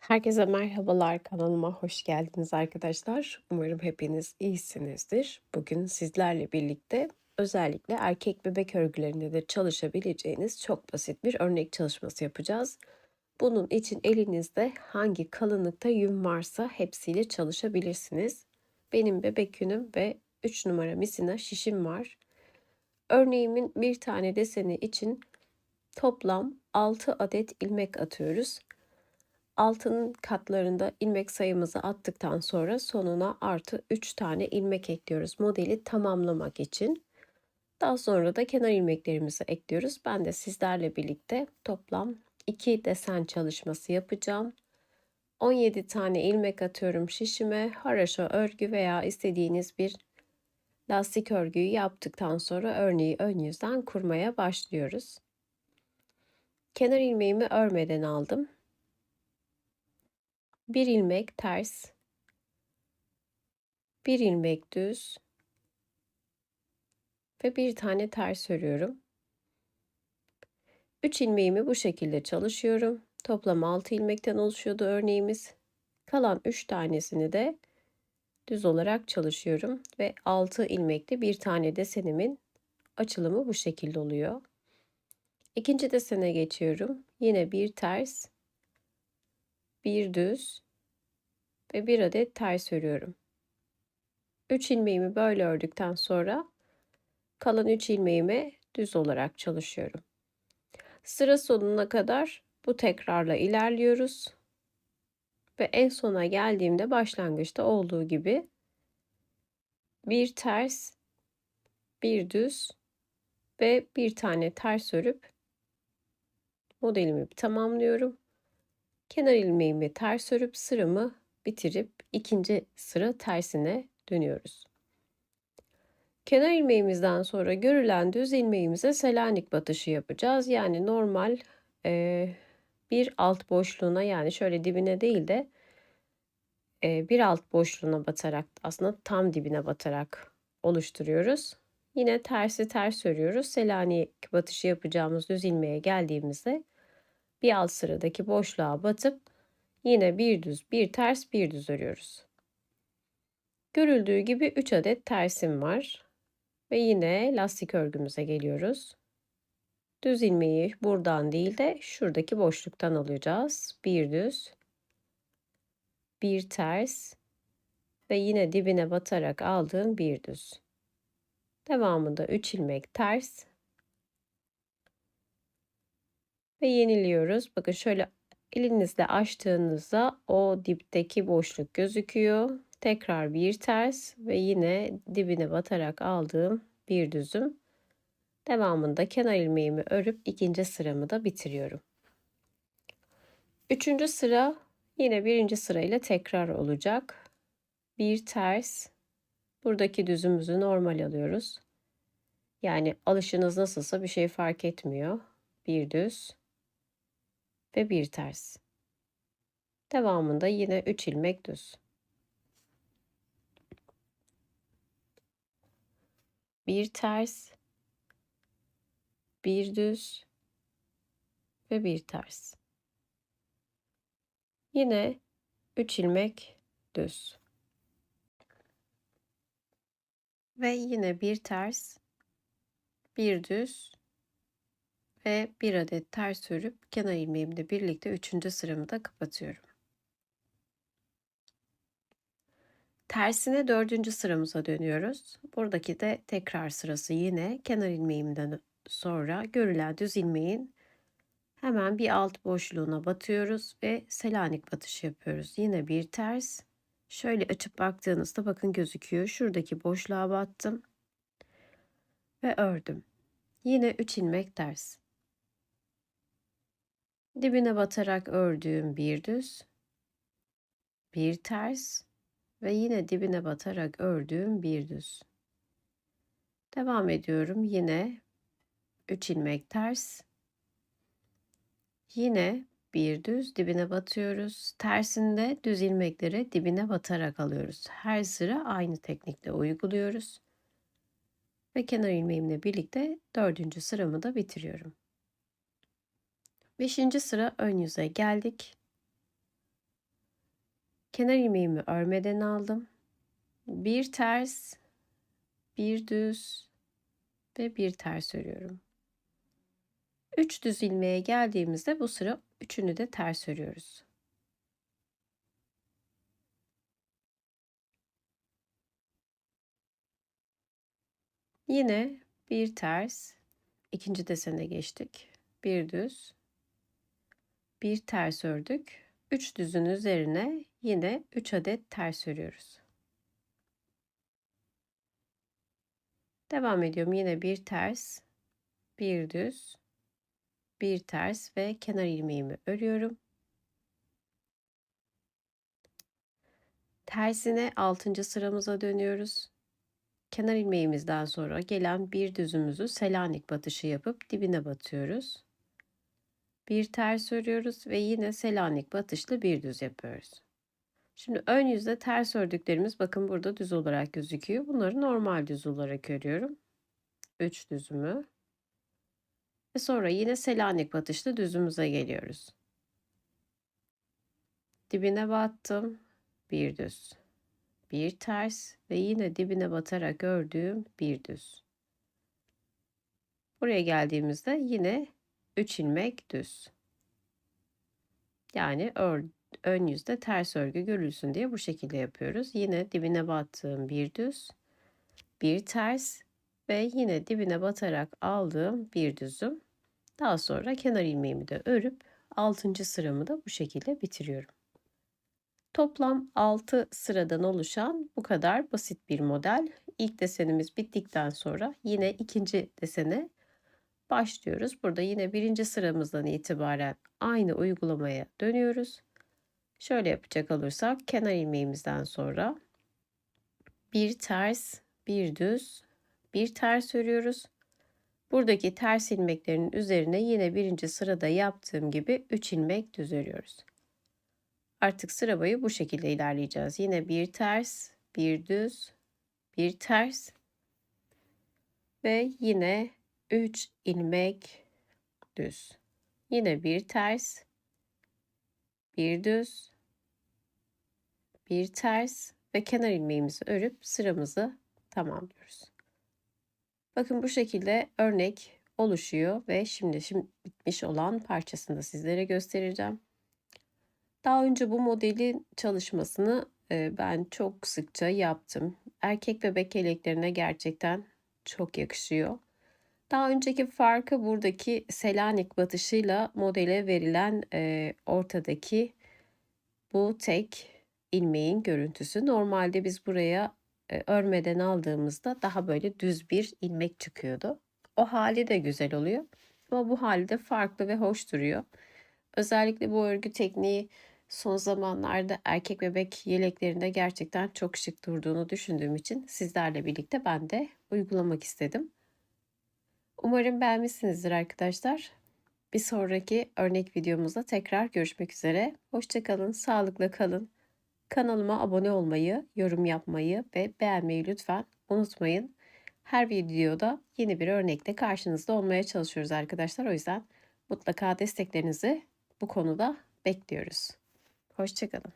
Herkese merhabalar, kanalıma hoş geldiniz arkadaşlar. Umarım hepiniz iyisinizdir. Bugün sizlerle birlikte özellikle erkek bebek örgülerinde de çalışabileceğiniz çok basit bir örnek çalışması yapacağız. Bunun için elinizde hangi kalınlıkta yün varsa hepsiyle çalışabilirsiniz. Benim bebek yünüm ve 3 numara misina şişim var. Örneğimin bir tane deseni için toplam 6 adet ilmek atıyoruz. Altının katlarında ilmek sayımızı attıktan sonra sonuna artı 3 tane ilmek ekliyoruz modeli tamamlamak için. Daha sonra da kenar ilmeklerimizi ekliyoruz. Ben de sizlerle birlikte toplam 2 desen çalışması yapacağım. 17 tane ilmek atıyorum şişime. Haraşo örgü veya istediğiniz bir lastik örgüyü yaptıktan sonra örneği ön yüzden kurmaya başlıyoruz. Kenar ilmeğimi örmeden aldım. Bir ilmek ters, bir ilmek düz ve bir tane ters örüyorum. 3 ilmeğimi bu şekilde çalışıyorum. Toplam 6 ilmekten oluşuyordu örneğimiz. Kalan 3 tanesini de düz olarak çalışıyorum ve 6 ilmekli bir tane desenimin açılımı bu şekilde oluyor. İkinci desene geçiyorum. Yine bir ters, bir düz ve bir adet ters örüyorum. 3 ilmeğimi böyle ördükten sonra kalan 3 ilmeğimi düz olarak çalışıyorum. Sıra sonuna kadar bu tekrarla ilerliyoruz ve en sona geldiğimde başlangıçta olduğu gibi bir ters, bir düz ve bir tane ters örüp modelimi tamamlıyorum. Kenar ilmeğimi ters örüp sıramı bitirip ikinci sıra tersine dönüyoruz. Kenar ilmeğimizden sonra görülen düz ilmeğimize Selanik batışı yapacağız. Yani normal bir alt boşluğuna, yani şöyle dibine değil de bir alt boşluğuna batarak, aslında tam dibine batarak oluşturuyoruz. Yine tersi ters örüyoruz. Selanik batışı yapacağımız düz ilmeğe geldiğimizde bir alt sıradaki boşluğa batıp yine bir düz, bir ters, bir düz örüyoruz. Görüldüğü gibi 3 adet tersim var ve yine lastik örgümüze geliyoruz. Düz ilmeği buradan değil de şuradaki boşluktan alacağız. Bir düz, bir ters ve yine dibine batarak aldığım bir düz. Devamında 3 ilmek ters ve yeniliyoruz. Bakın şöyle elinizle açtığınızda o dipteki boşluk gözüküyor. Tekrar bir ters ve yine dibine batarak aldığım bir düzüm. Devamında kenar ilmeğimi örüp ikinci sıramı da bitiriyorum. Üçüncü sıra yine birinci sırayla tekrar olacak. Bir ters. Buradaki düzümüzü normal alıyoruz. Yani alışınız nasılsa bir şey fark etmiyor. Bir düz ve bir ters. Devamında yine 3 ilmek düz. Bir ters, bir düz ve bir ters. Yine 3 ilmek düz. Ve yine bir ters, bir düz ve bir adet ters örüp kenar ilmeğimle birlikte üçüncü sıramı da kapatıyorum. Tersine dördüncü sıramıza dönüyoruz. Buradaki de tekrar sırası, yine kenar ilmeğimden sonra görülen düz ilmeğin hemen bir alt boşluğuna batıyoruz ve Selanik batışı yapıyoruz. Yine bir ters. Şöyle açıp baktığınızda bakın gözüküyor. Şuradaki boşluğa battım ve ördüm. Yine 3 ilmek ters. Dibine batarak ördüğüm bir düz, bir ters ve yine dibine batarak ördüğüm bir düz. Devam ediyorum. Yine 3 ilmek ters. Yine bir düz, dibine batıyoruz. Tersinde düz ilmekleri dibine batarak alıyoruz. Her sıra aynı teknikle uyguluyoruz. Ve kenar ilmeğimle birlikte dördüncü sıramı da bitiriyorum. Beşinci sıra ön yüze geldik. Kenar ilmeğimi örmeden aldım. Bir ters, bir düz ve bir ters örüyorum. 3 düz ilmeğe geldiğimizde bu sıra üçünü de ters örüyoruz. Yine bir ters, ikinci desene geçtik. Bir düz, bir ters ördük. 3 düzün üzerine yine 3 adet ters örüyoruz. Devam ediyorum. Yine bir ters, bir düz, bir ters ve kenar ilmeğimi örüyorum. Tersine 6. sıramıza dönüyoruz. Kenar ilmeğimizden sonra gelen bir düzümüzü Selanik batışı yapıp dibine batıyoruz. Bir ters örüyoruz ve yine Selanik batışlı bir düz yapıyoruz. Şimdi ön yüzde ters ördüklerimiz bakın burada düz olarak gözüküyor. Bunları normal düz olarak örüyorum. 3 düzümü. Ve sonra yine Selanik batışlı düzümüze geliyoruz. Dibine battım. Bir düz. Bir ters ve yine dibine batarak ördüğüm bir düz. Buraya geldiğimizde yine 3 ilmek düz. Yani ön yüzde ters örgü görülsün diye bu şekilde yapıyoruz. Yine dibine battığım bir düz, bir ters ve yine dibine batarak aldığım bir düzüm. Daha sonra kenar ilmeğimi de örüp 6. sıramı da bu şekilde bitiriyorum. Toplam 6 sıradan oluşan bu kadar basit bir model. İlk desenimiz bittikten sonra yine ikinci desene başlıyoruz. Burada yine birinci sıramızdan itibaren aynı uygulamaya dönüyoruz. Şöyle yapacak olursak kenar ilmeğimizden sonra bir ters, bir düz, bir ters örüyoruz. Buradaki ters ilmeklerin üzerine yine birinci sırada yaptığım gibi 3 ilmek düz örüyoruz. Artık sıra boyu bu şekilde ilerleyeceğiz. Yine bir ters, bir düz, bir ters ve yine 3 ilmek düz. Yine bir ters, bir düz, bir ters ve kenar ilmeğimizi örüp sıramızı tamamlıyoruz. Bakın bu şekilde örnek oluşuyor ve şimdi bitmiş olan parçasını da sizlere göstereceğim. Daha önce bu modelin çalışmasını ben çok sıkça yaptım. Erkek bebek yeleklerine gerçekten çok yakışıyor. Daha önceki farkı buradaki Selanik batışıyla modele verilen ortadaki bu tek ilmeğin görüntüsü. Normalde biz buraya örmeden aldığımızda daha böyle düz bir ilmek çıkıyordu. O hali de güzel oluyor. Ama bu hali de farklı ve hoş duruyor. Özellikle bu örgü tekniği son zamanlarda erkek bebek yeleklerinde gerçekten çok şık durduğunu düşündüğüm için sizlerle birlikte ben de uygulamak istedim. Umarım beğenmişsinizdir arkadaşlar. Bir sonraki örnek videomuzda tekrar görüşmek üzere. Hoşça kalın, sağlıkla kalın. Kanalıma abone olmayı, yorum yapmayı ve beğenmeyi lütfen unutmayın. Her videoda yeni bir örnekle karşınızda olmaya çalışıyoruz arkadaşlar. O yüzden mutlaka desteklerinizi bu konuda bekliyoruz. Hoşça kalın.